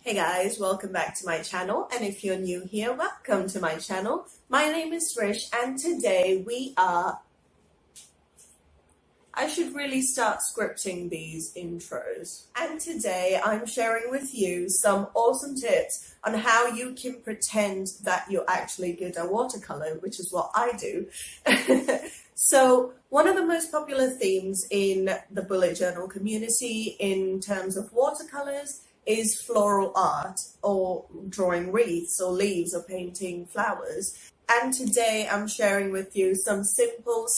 Hey guys, welcome back to my channel, and if you're new here, welcome to my channel. My name is Srish, and today I should really start scripting these intros. And today I'm sharing with you some awesome tips on how you can pretend that you're actually good at watercolor, which is what I do. So one of the most popular themes in the bullet journal community in terms of watercolors is floral art, or drawing wreaths or leaves or painting flowers. And today I'm sharing with you some simple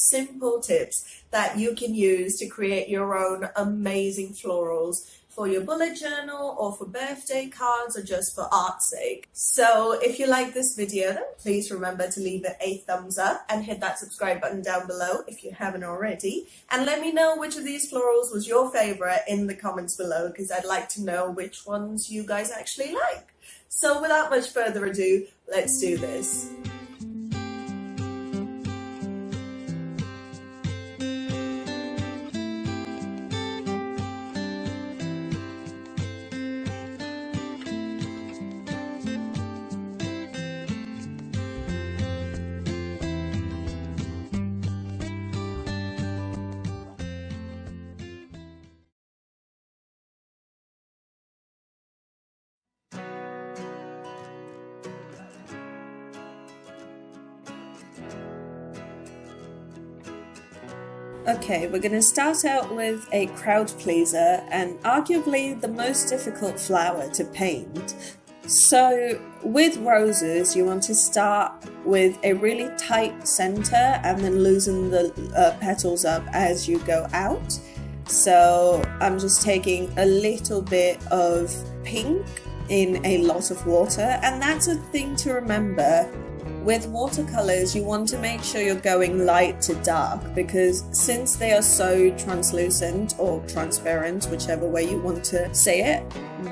tips that you can use to create your own amazing florals for your bullet journal or for birthday cards or just for art's sake. So if you like this video, then please remember to leave it a thumbs up and hit that subscribe button down below if you haven't already. And let me know which of these florals was your favorite in the comments below, because I'd like to know which ones you guys actually like. So without much further ado, let's do this. Okay, we're going to start out with a crowd pleaser and arguably the most difficult flower to paint. So with roses, you want to start with a really tight center and then loosen the petals up as you go out. So I'm just taking a little bit of pink in a lot of water, and that's a thing to remember. With watercolors, you want to make sure you're going light to dark, because since they are so translucent or transparent, whichever way you want to say it,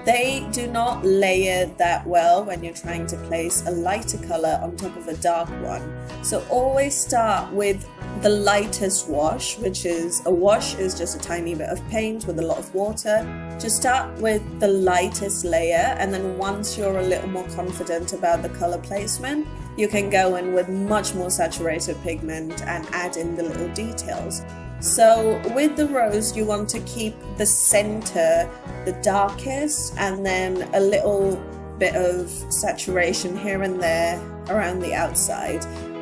they do not layer that well when you're trying to place a lighter color on top of a dark one. So always start with the lightest wash, which is a wash is just a tiny bit of paint with a lot of water. Just start with the lightest layer, and then once you're a little more confident about the color placement, you can go in with much more saturated pigment and add in the little details. So with the rose, you want to keep the center the darkest, and then a little bit of saturation here and there around the outside.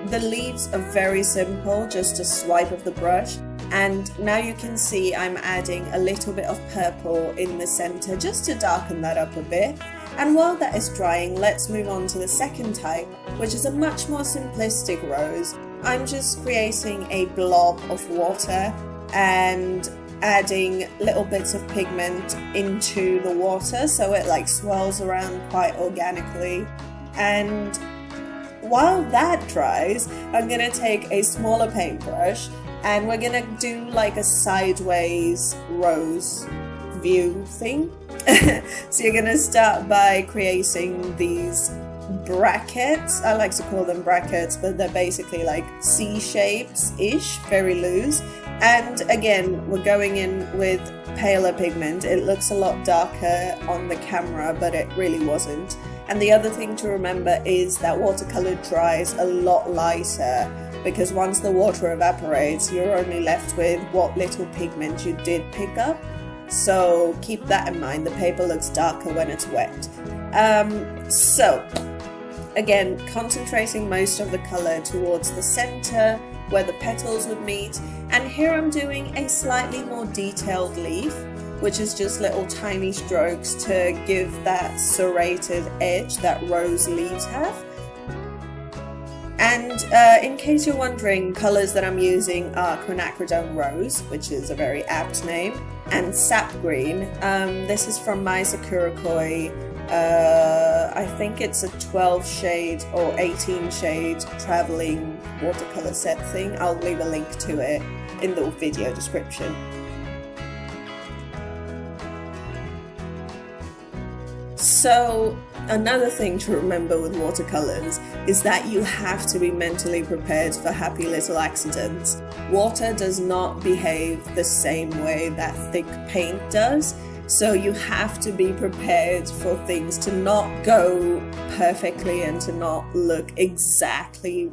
The leaves are very simple, just a swipe of the brush. And now you can see I'm adding a little bit of purple in the center just to darken that up a bit. And while that is drying, let's move on to the second type, which is a much more simplistic rose. I'm just creating a blob of water and adding little bits of pigment into the water so it like swirls around quite organically. And while that dries, I'm gonna take a smaller paintbrush and we're gonna do like a sideways rose view thing. So you're gonna start by creating these brackets. I like to call them brackets, but they're basically like C shapes-ish, very loose. And again, we're going in with paler pigment. It looks a lot darker on the camera, but it really wasn't. And the other thing to remember is that watercolor dries a lot lighter, because once the water evaporates, you're only left with what little pigment you did pick up. So keep that in mind. The paper looks darker when it's wet. So again, concentrating most of the color towards the center where the petals would meet. And here I'm doing a slightly more detailed leaf, which is just little tiny strokes to give that serrated edge that rose leaves have. And in case you're wondering, colors that I'm using are quinacridone rose, which is a very apt name, and sap green. This is from my Sakura Koi. I think it's a 12 shade or 18 shade traveling watercolor set thing. I'll leave a link to it in the video description. So another thing to remember with watercolors is that you have to be mentally prepared for happy little accidents. Water does not behave the same way that thick paint does, So you have to be prepared for things to not go perfectly and to not look exactly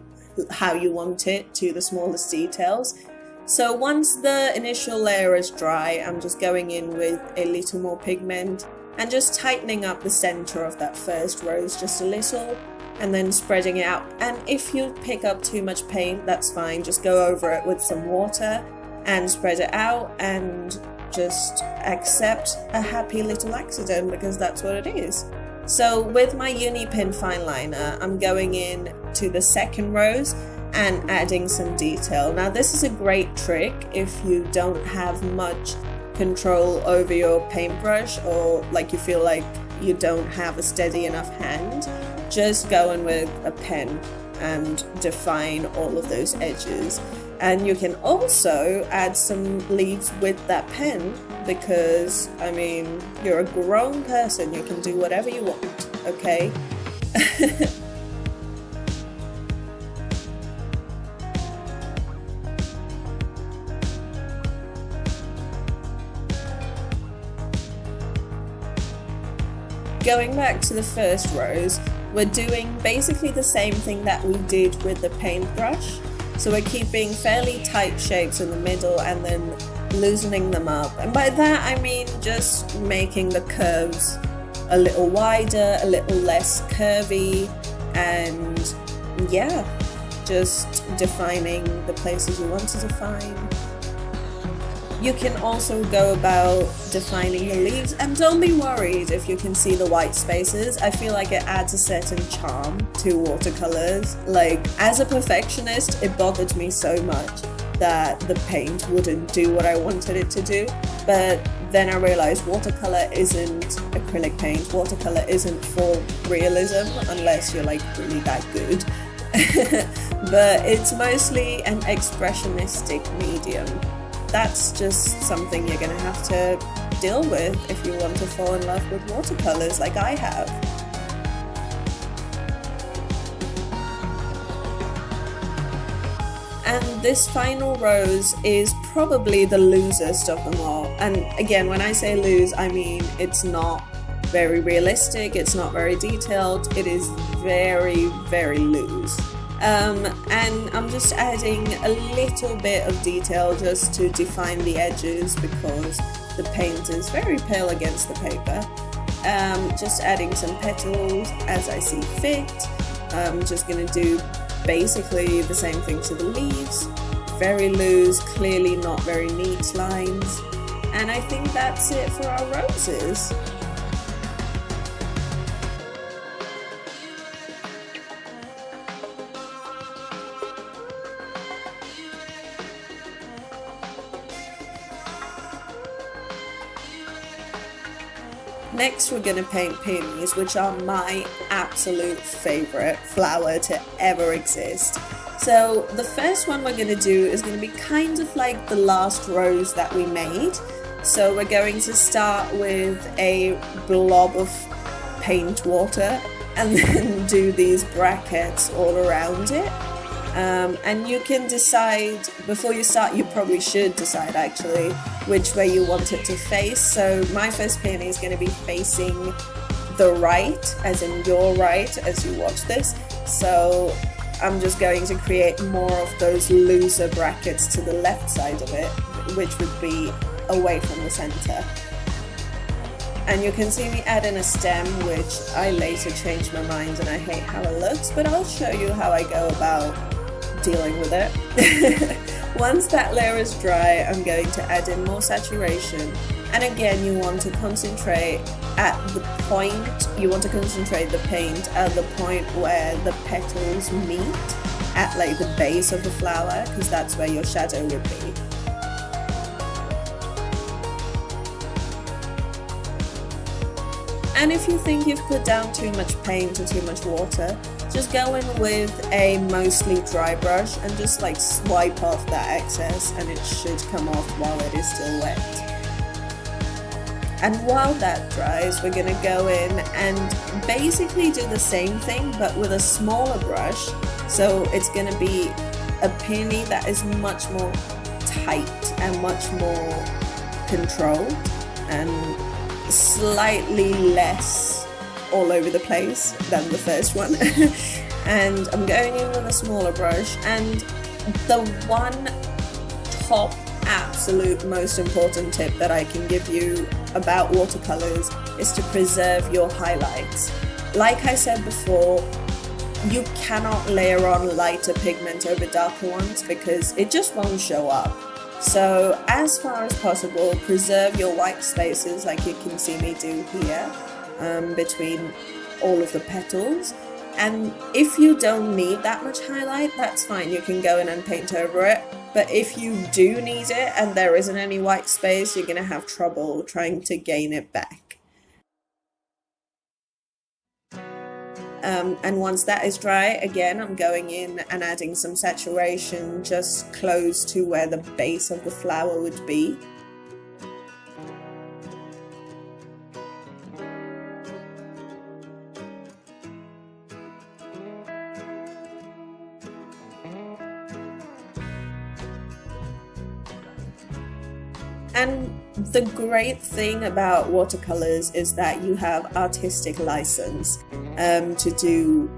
how you want it to the smallest details. So once the initial layer is dry, I'm just going in with a little more pigment and just tightening up the center of that first rose just a little, and then spreading it out. And if you pick up too much paint, that's fine, just go over it with some water and spread it out and just accept a happy little accident, because that's what it is. So with my Unipin Fineliner, I'm going in to the second rose and adding some detail. Now this is a great trick if you don't have much control over your paintbrush, or like you feel like you don't have a steady enough hand. Just go in with a pen and define all of those edges. And you can also add some leaves with that pen, because I mean, you're a grown person, you can do whatever you want, okay? Going back to the first rose, we're doing basically the same thing that we did with the paintbrush. So we're keeping fairly tight shapes in the middle and then loosening them up. And by that I mean just making the curves a little wider, a little less curvy, and yeah, just defining the places you want to define. You can also go about defining the leaves, and don't be worried if you can see the white spaces. I feel like it adds a certain charm to watercolors. Like, as a perfectionist, it bothered me so much that the paint wouldn't do what I wanted it to do. But then I realized watercolor isn't acrylic paint. Watercolor isn't for realism unless you're like really that good. But it's mostly an expressionistic medium. That's just something you're going to have to deal with if you want to fall in love with watercolors like I have. And this final rose is probably the loosest of them all. And again, when I say loose, I mean it's not very realistic, it's not very detailed, it is very, very loose. And I'm just adding a little bit of detail just to define the edges, because the paint is very pale against the paper. Just adding some petals as I see fit. I'm just going to do basically the same thing to the leaves. Very loose, clearly not very neat lines. And I think that's it for our roses. Next we're going to paint peonies, which are my absolute favourite flower to ever exist. So the first one we're going to do is going to be kind of like the last rose that we made. So we're going to start with a blob of paint water and then do these brackets all around it. And you can decide, before you start, you probably should decide actually which way you want it to face. So my first peony is going to be facing the right, as in your right, as you watch this. So I'm just going to create more of those looser brackets to the left side of it, which would be away from the center. And you can see me add in a stem, which I later changed my mind and I hate how it looks, but I'll show you how I go about dealing with it. Once that layer is dry, I'm going to add in more saturation. And again, you want to concentrate at the point, you want to concentrate the paint at the point where the petals meet, at like the base of the flower, because that's where your shadow would be. And if you think you've put down too much paint or too much water, just go in with a mostly dry brush and just like swipe off that excess, and it should come off while it is still wet. And while that dries, we're going to go in and basically do the same thing but with a smaller brush. So it's going to be a peony that is much more tight and much more controlled, and slightly less all over the place than the first one. And I'm going in with a smaller brush, and the one top absolute most important tip that I can give you about watercolors is to preserve your highlights. Like I said before, you cannot layer on lighter pigment over darker ones because it just won't show up. So as far as possible, preserve your white spaces like you can see me do here, between all of the petals. And if you don't need that much highlight, that's fine, you can go in and paint over it. But if you do need it and there isn't any white space, you're going to have trouble trying to gain it back. And once that is dry, again, I'm going in and adding some saturation just close to where the base of the flower would be. And the great thing about watercolors is that you have artistic license to do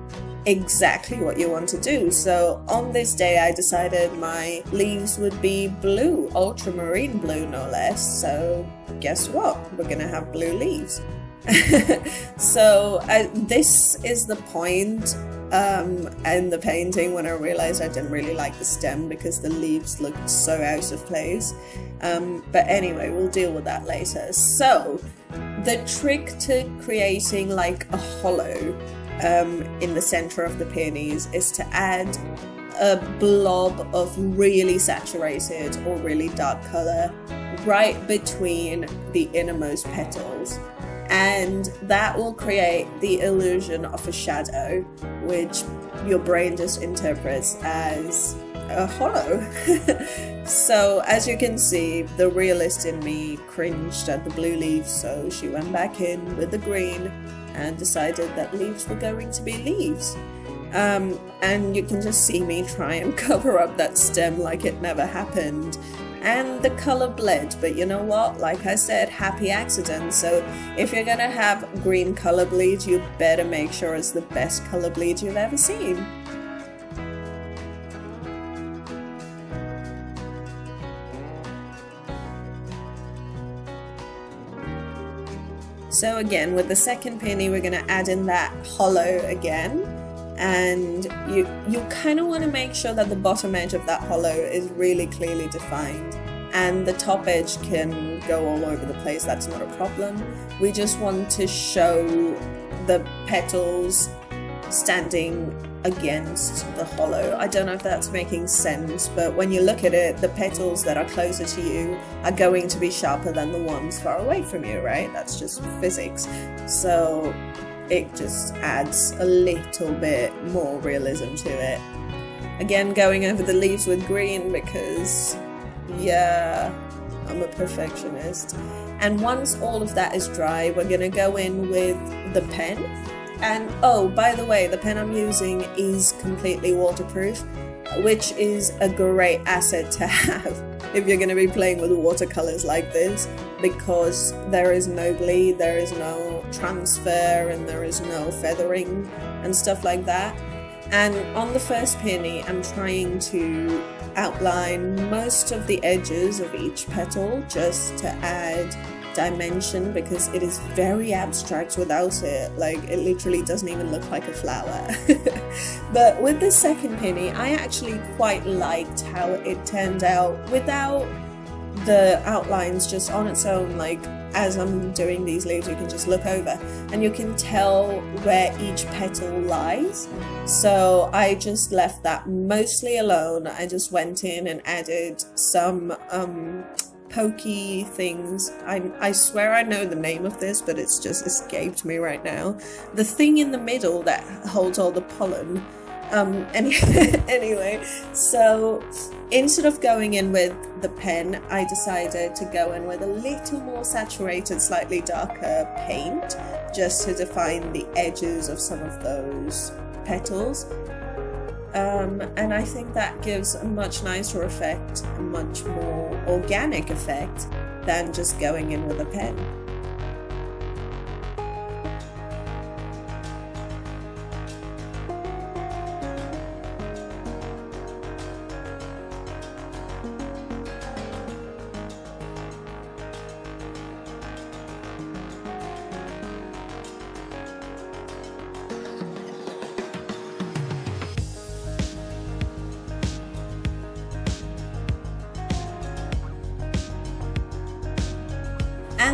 exactly what you want to do. So on this day I decided my leaves would be blue, ultramarine blue no less. So guess what? We're gonna have blue leaves. So this is the point in the painting when I realized I didn't really like the stem because the leaves looked so out of place. But anyway, we'll deal with that later. So the trick to creating like a hollow in the center of the peonies is to add a blob of really saturated or really dark color right between the innermost petals. And that will create the illusion of a shadow, which your brain just interprets as a hollow. So as you can see, the realist in me cringed at the blue leaves, so she went back in with the green and decided that leaves were going to be leaves. And you can just see me try and cover up that stem like it never happened. And the color bled, but you know what? Like I said, happy accident. So if you're gonna have green color bleed, you better make sure it's the best color bleed you've ever seen. So again, with the second peony, we're gonna add in that hollow again. And you kind of want to make sure that the bottom edge of that hollow is really clearly defined, and the top edge can go all over the place, that's not a problem. We just want to show the petals standing against the hollow. I don't know if that's making sense, but when you look at it, the petals that are closer to you are going to be sharper than the ones far away from you, right? That's just physics. So it just adds a little bit more realism to it. Again, going over the leaves with green because, yeah, I'm a perfectionist. And once all of that is dry, we're gonna go in with the pen. And oh, by the way, the pen I'm using is completely waterproof, which is a great asset to have if you're going to be playing with watercolors like this, because there is no bleed, there is no transfer, and there is no feathering and stuff like that. And on the first peony, I'm trying to outline most of the edges of each petal just to add dimension, because it is very abstract without it. Like, it literally doesn't even look like a flower. But with the second peony, I actually quite liked how it turned out without the outlines, just on its own. Like, as I'm doing these leaves, you can just look over and you can tell where each petal lies. So I just left that mostly alone. I just went in and added some pokey things. I swear I know the name of this, but it's just escaped me right now. The thing in the middle that holds all the pollen. Anyway, so instead of going in with the pen, I decided to go in with a little more saturated, slightly darker paint, just to define the edges of some of those petals. And I think that gives a much nicer effect, a much more organic effect than just going in with a pen.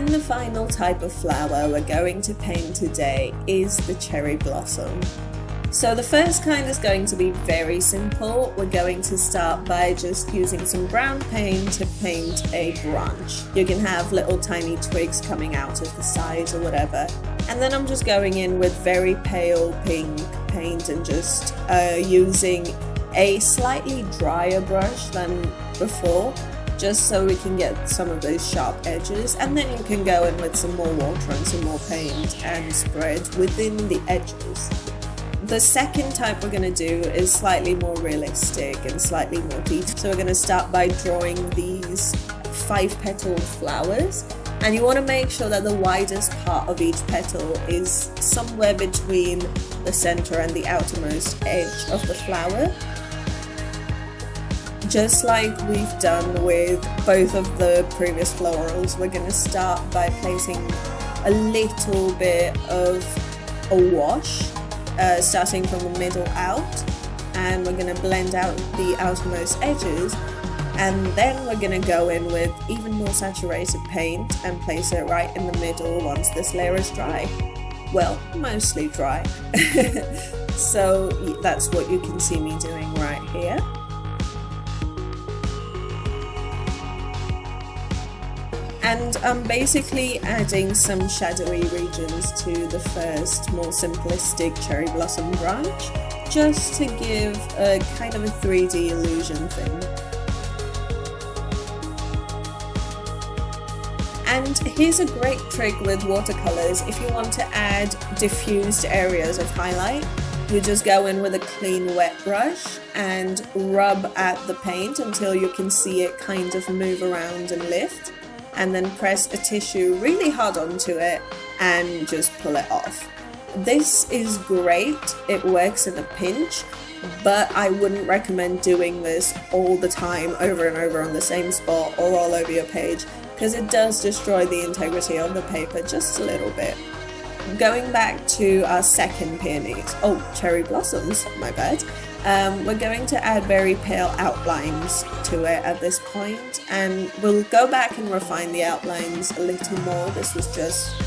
And the final type of flower we're going to paint today is the cherry blossom. So the first kind is going to be very simple. We're going to start by just using some brown paint to paint a branch. You can have little tiny twigs coming out of the sides or whatever. And then I'm just going in with very pale pink paint and just using a slightly drier brush than before, just so we can get some of those sharp edges. And then you can go in with some more water and some more paint and spread within the edges. The second type we're going to do is slightly more realistic and slightly more detailed. So we're going to start by drawing these 5-petaled flowers, and you want to make sure that the widest part of each petal is somewhere between the center and the outermost edge of the flower. Just like we've done with both of the previous florals, we're going to start by placing a little bit of a wash, starting from the middle out, and we're going to blend out the outermost edges, and then we're going to go in with even more saturated paint and place it right in the middle once this layer is dry. Well, mostly dry. So that's what you can see me doing right here. And I'm basically adding some shadowy regions to the first, more simplistic cherry blossom branch, just to give a kind of a 3D illusion thing. And here's a great trick with watercolors. If you want to add diffused areas of highlight, you just go in with a clean wet brush and rub at the paint until you can see it kind of move around and lift, and then press a tissue really hard onto it and just pull it off. This is great, it works in a pinch, but I wouldn't recommend doing this all the time over and over on the same spot or all over your page, because it does destroy the integrity of the paper just a little bit. Going back to our second peonies, cherry blossoms, my bad. We're going to add very pale outlines to it at this point, and we'll go back and refine the outlines a little more. This was just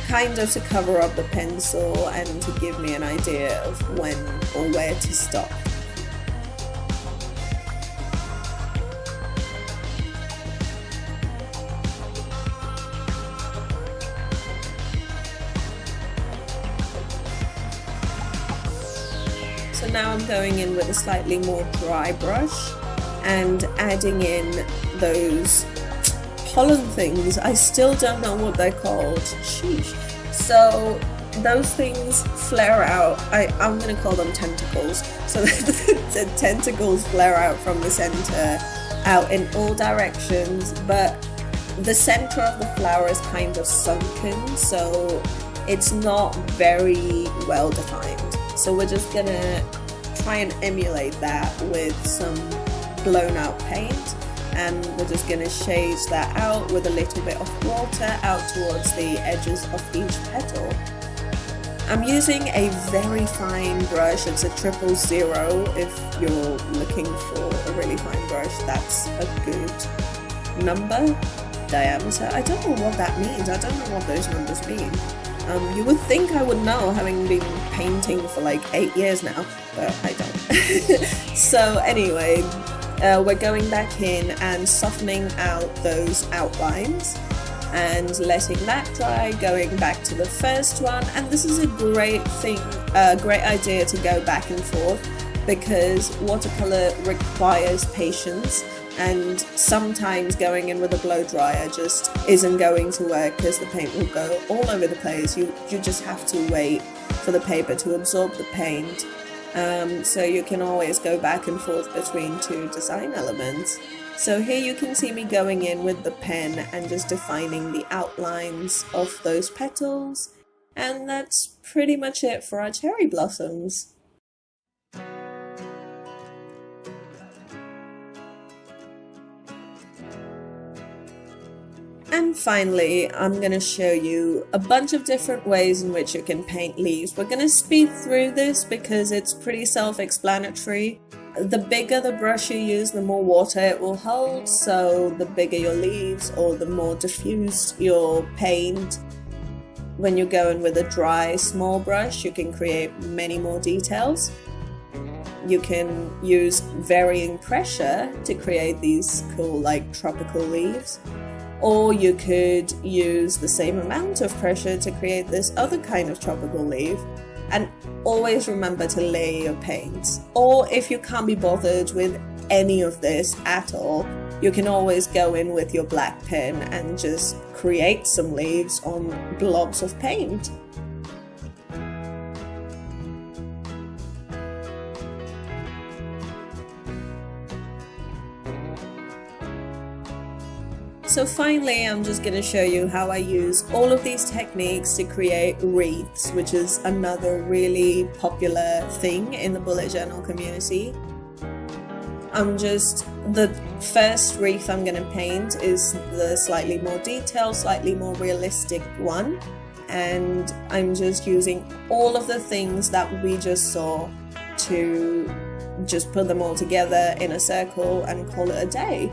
kind of to cover up the pencil and to give me an idea of when or where to stop. So now I'm going in with a slightly more dry brush and adding in those pollen things. I still don't know what they're called. Sheesh. So those things flare out. I'm going to call them tentacles. So the tentacles flare out from the center out in all directions, but the center of the flower is kind of sunken, so it's not very well defined. So we're just gonna try and emulate that with some blown out paint, and we're just gonna shade that out with a little bit of water out towards the edges of each petal. I'm using a very fine brush. It's a 000. If you're looking for a really fine brush, that's a good number. Diameter, I don't know what that means. I don't know what those numbers mean. You would think I would know, having been painting for like 8 years now, but I don't. So anyway, we're going back in and softening out those outlines and letting that dry, going back to the first one. And this is a great idea to go back and forth, because watercolor requires patience, and sometimes going in with a blow dryer just isn't going to work because the paint will go all over the place. You just have to wait for the paper to absorb the paint, so you can always go back and forth between two design elements. So here you can see me going in with the pen and just defining the outlines of those petals, and that's pretty much it for our cherry blossoms. And finally, I'm going to show you a bunch of different ways in which you can paint leaves. We're going to speed through this because it's pretty self-explanatory. The bigger the brush you use, the more water it will hold, so the bigger your leaves or the more diffused your paint. When you're going with a dry, small brush, you can create many more details. You can use varying pressure to create these cool, like, tropical leaves. Or you could use the same amount of pressure to create this other kind of tropical leaf. And always remember to layer your paints. Or if you can't be bothered with any of this at all, you can always go in with your black pen and just create some leaves on blobs of paint. So finally, I'm just going to show you how I use all of these techniques to create wreaths, which is another really popular thing in the bullet journal community. The first wreath I'm going to paint is the slightly more detailed, slightly more realistic one. And I'm just using all of the things that we just saw to just put them all together in a circle and call it a day.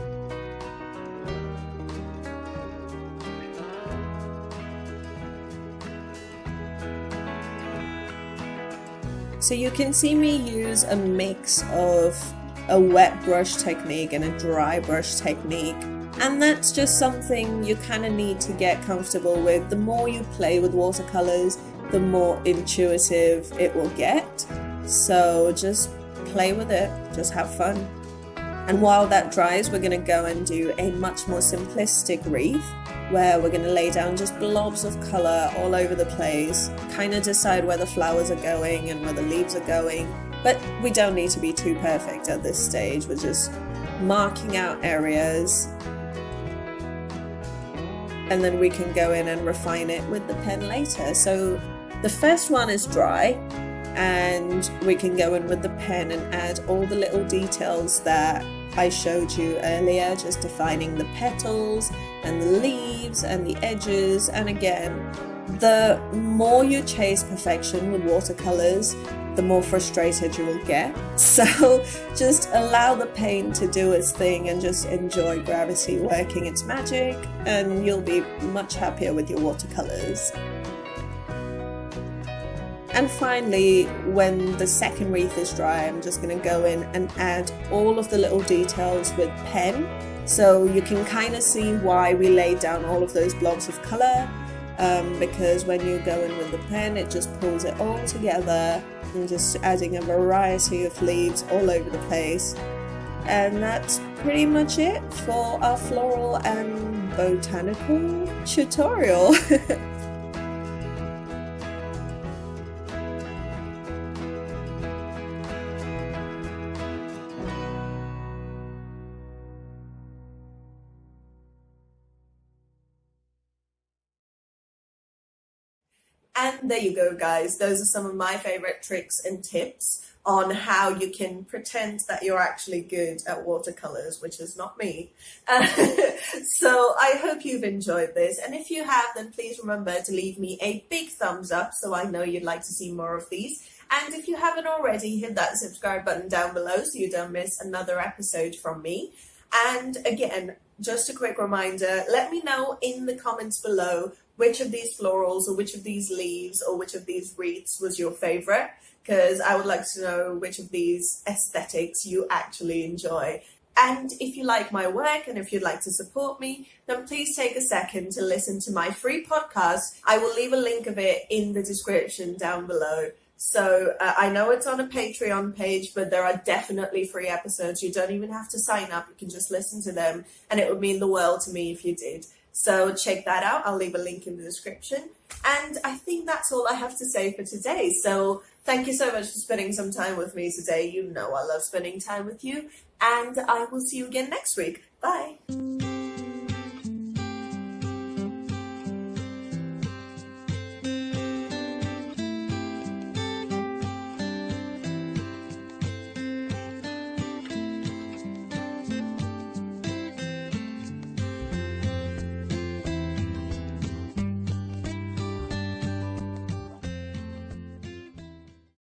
So you can see me use a mix of a wet brush technique and a dry brush technique, and that's just something you kind of need to get comfortable with. The more you play with watercolors, the more intuitive it will get. So just play with it, just have fun. And while that dries, we're going to go and do a much more simplistic wreath, where we're going to lay down just blobs of colour all over the place, kind of decide where the flowers are going and where the leaves are going. But we don't need to be too perfect at this stage, we're just marking out areas. And then we can go in and refine it with the pen later. So the first one is dry, and we can go in with the pen and add all the little details that I showed you earlier, just defining the petals and the leaves and the edges. And again, the more you chase perfection with watercolors, the more frustrated you will get. So just allow the paint to do its thing and just enjoy gravity working its magic, and you'll be much happier with your watercolors. And finally, when the second wreath is dry, I'm just going to go in and add all of the little details with pen. So you can kind of see why we laid down all of those blobs of colour, because when you go in with the pen, it just pulls it all together, and just adding a variety of leaves all over the place. And that's pretty much it for our floral and botanical tutorial. And there you go, guys. Those are some of my favorite tricks and tips on how you can pretend that you're actually good at watercolors, which is not me. So I hope you've enjoyed this. And if you have, then please remember to leave me a big thumbs up so I know you'd like to see more of these. And if you haven't already, hit that subscribe button down below so you don't miss another episode from me. And again, just a quick reminder, let me know in the comments below which of these florals or which of these leaves or which of these wreaths was your favorite, because I would like to know which of these aesthetics you actually enjoy. And if you like my work and if you'd like to support me, then please take a second to listen to my free podcast. I will leave a link of it in the description down below. So I know it's on a Patreon page, but there are definitely free episodes. You don't even have to sign up. You can just listen to them, and it would mean the world to me if you did. So check that out. I'll leave a link in the description. And I think that's all I have to say for today. So thank you so much for spending some time with me today. You know I love spending time with you. And I will see you again next week. Bye.